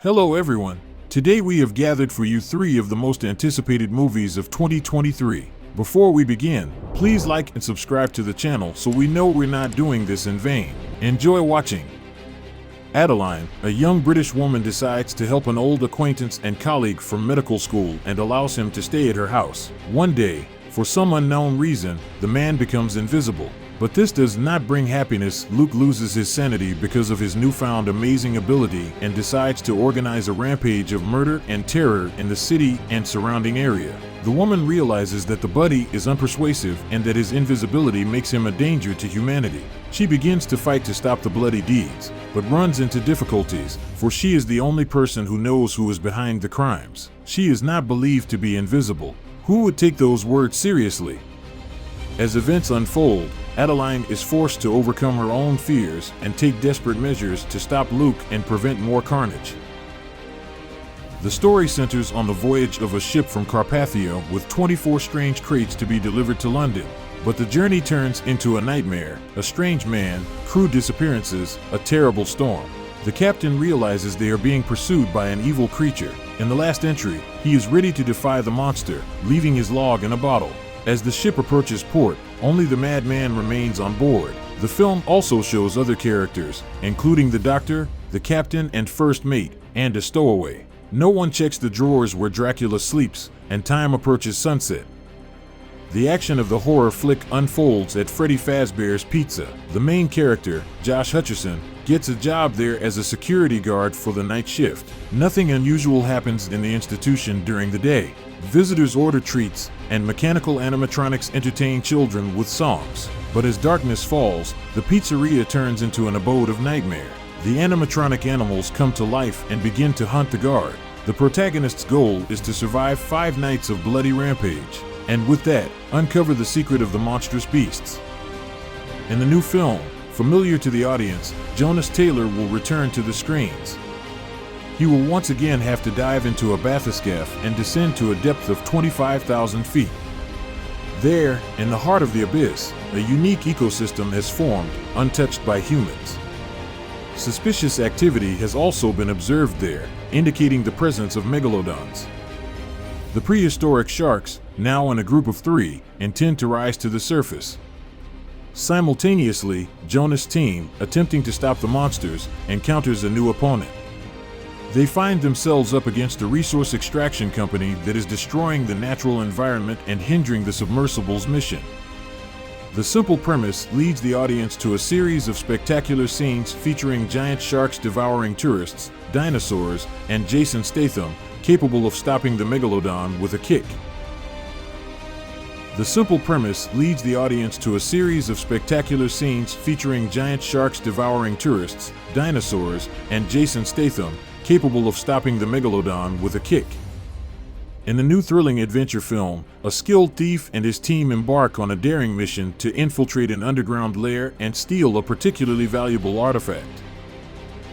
Hello everyone. Today we have gathered for you three of the most anticipated movies of 2023. Before we begin, please like and subscribe to the channel so we know we're not doing this in vain. Enjoy watching. Adeline, a young British woman, decides to help an old acquaintance and colleague from medical school and allows him to stay at her house. One day, for some unknown reason, the man becomes invisible. But this does not bring happiness. Luke loses his sanity because of his newfound amazing ability and decides to organize a rampage of murder and terror in the city and surrounding area. The woman realizes that the buddy is unpersuasive and that his invisibility makes him a danger to humanity. She begins to fight to stop the bloody deeds, but runs into difficulties, for she is the only person who knows who is behind the crimes. She is not believed to be invisible. Who would take those words seriously? As events unfold, Adeline is forced to overcome her own fears and take desperate measures to stop Luke and prevent more carnage. The story centers on the voyage of a ship from Carpathia with 24 strange crates to be delivered to London. But the journey turns into a nightmare, a strange man, crew disappearances, a terrible storm. The captain realizes they are being pursued by an evil creature. In the last entry, he is ready to defy the monster, leaving his log in a bottle. As the ship approaches port, only the madman remains on board. The film also shows other characters, including the doctor, the captain and first mate, and a stowaway. No one checks the drawers where Dracula sleeps, and time approaches sunset. The action of the horror flick unfolds at Freddy Fazbear's Pizza. The main character, Josh Hutcherson, gets a job there as a security guard for the night shift. Nothing unusual happens in the institution during the day. Visitors order treats, and mechanical animatronics entertain children with songs. But as darkness falls, the pizzeria turns into an abode of nightmare. The animatronic animals come to life and begin to hunt the guard. The protagonist's goal is to survive 5 nights of bloody rampage, and with that, uncover the secret of the monstrous beasts. In the new film, familiar to the audience, Jonas Taylor will return to the screens. He will once again have to dive into a bathyscaphe and descend to a depth of 25,000 feet. There, in the heart of the abyss, a unique ecosystem has formed, untouched by humans. Suspicious activity has also been observed there, indicating the presence of megalodons. The prehistoric sharks, now in a group of 3, intend to rise to the surface. Simultaneously, Jonas' team, attempting to stop the monsters, encounters a new opponent. They find themselves up against a resource extraction company that is destroying the natural environment and hindering the submersible's mission. The simple premise leads the audience to a series of spectacular scenes featuring giant sharks devouring tourists, dinosaurs, and Jason Statham, capable of stopping the megalodon with a kick. The simple premise leads the audience to a series of spectacular scenes featuring giant sharks devouring tourists, dinosaurs, and Jason Statham, capable of stopping the megalodon with a kick. In the new thrilling adventure film, a skilled thief and his team embark on a daring mission to infiltrate an underground lair and steal a particularly valuable artifact.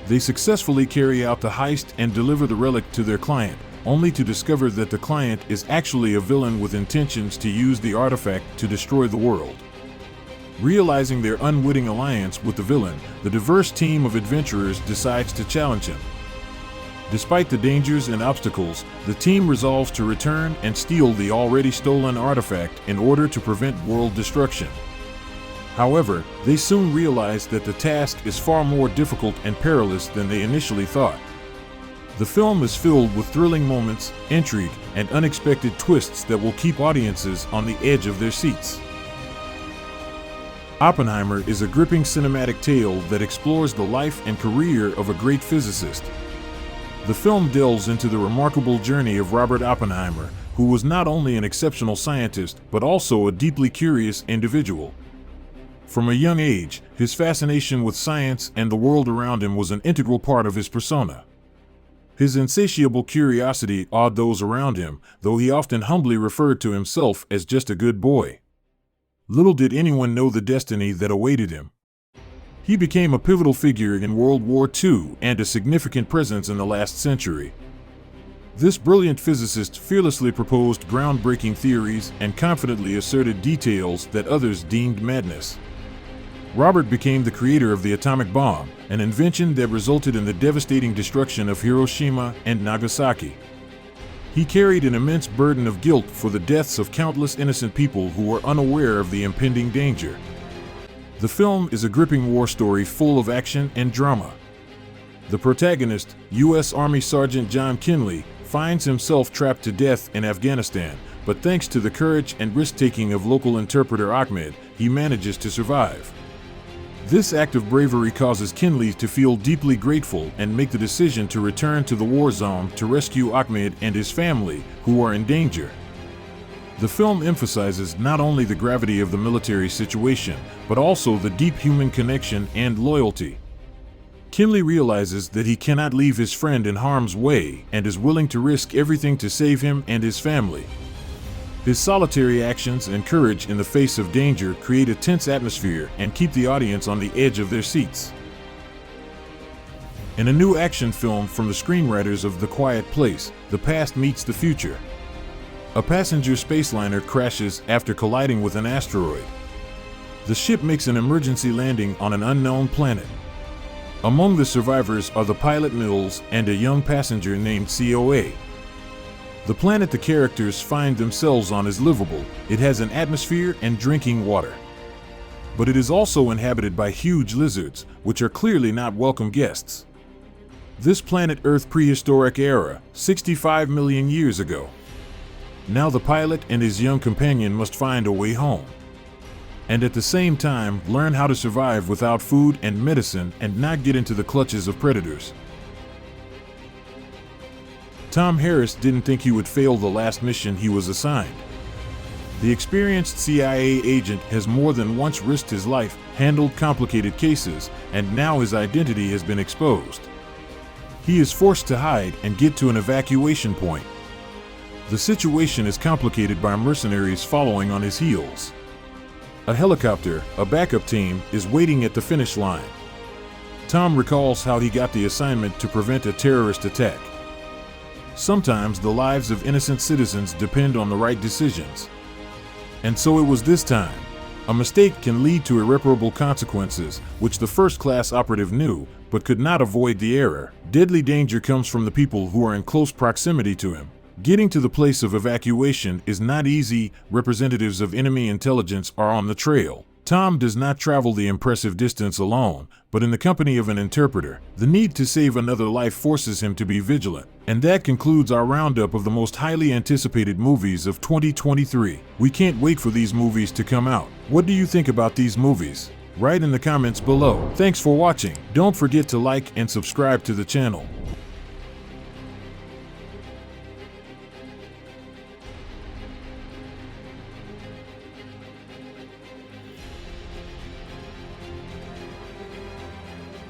They successfully carry out the heist and deliver the relic to their client, only to discover that the client is actually a villain with intentions to use the artifact to destroy the world. Realizing their unwitting alliance with the villain, the diverse team of adventurers decides to challenge him. Despite the dangers and obstacles, the team resolves to return and steal the already stolen artifact in order to prevent world destruction. However, they soon realize that the task is far more difficult and perilous than they initially thought. The film is filled with thrilling moments, intrigue, and unexpected twists that will keep audiences on the edge of their seats. Oppenheimer is a gripping cinematic tale that explores the life and career of a great physicist. The film delves into the remarkable journey of Robert Oppenheimer, who was not only an exceptional scientist but also a deeply curious individual. From a young age, his fascination with science and the world around him was an integral part of his persona. His insatiable curiosity awed those around him, though he often humbly referred to himself as just a good boy. Little did anyone know the destiny that awaited him. He became a pivotal figure in World War II and a significant presence in the last century. This brilliant physicist fearlessly proposed groundbreaking theories and confidently asserted details that others deemed madness. Robert became the creator of the atomic bomb, an invention that resulted in the devastating destruction of Hiroshima and Nagasaki. He carried an immense burden of guilt for the deaths of countless innocent people who were unaware of the impending danger. The film is a gripping war story full of action and drama. The protagonist, U.S. Army Sergeant John Kinley, finds himself trapped to death in Afghanistan, but thanks to the courage and risk-taking of local interpreter Ahmed, he manages to survive. This act of bravery causes Kinley to feel deeply grateful and make the decision to return to the war zone to rescue Ahmed and his family, who are in danger. The film emphasizes not only the gravity of the military situation, but also the deep human connection and loyalty. Kinley realizes that he cannot leave his friend in harm's way and is willing to risk everything to save him and his family. His solitary actions and courage in the face of danger create a tense atmosphere and keep the audience on the edge of their seats. In a new action film from the screenwriters of The Quiet Place, the past meets the future. A passenger spaceliner crashes after colliding with an asteroid. The ship makes an emergency landing on an unknown planet. Among the survivors are the pilot Mills and a young passenger named COA. The planet the characters find themselves on is livable. It has an atmosphere and drinking water. But it is also inhabited by huge lizards, which are clearly not welcome guests. This planet Earth prehistoric era, 65 million years ago. Now the pilot and his young companion must find a way home. And at the same time, learn how to survive without food and medicine and not get into the clutches of predators. Tom Harris didn't think he would fail the last mission he was assigned. The experienced CIA agent has more than once risked his life, handled complicated cases, and now his identity has been exposed. He is forced to hide and get to an evacuation point. The situation is complicated by mercenaries following on his heels. A helicopter, a backup team, is waiting at the finish line. Tom recalls how he got the assignment to prevent a terrorist attack. Sometimes the lives of innocent citizens depend on the right decisions. And so it was this time. A mistake can lead to irreparable consequences, which the first-class operative knew, but could not avoid the error. Deadly danger comes from the people who are in close proximity to him. Getting to the place of evacuation is not easy. Representatives of enemy intelligence are on the trail. Tom does not travel the impressive distance alone, but in the company of an interpreter. The need to save another life forces him to be vigilant. And that concludes our roundup of the most highly anticipated movies of 2023. We can't wait for these movies to come out. What do you think about these movies? Write in the comments below. Thanks for watching. Don't forget to like and subscribe to the channel.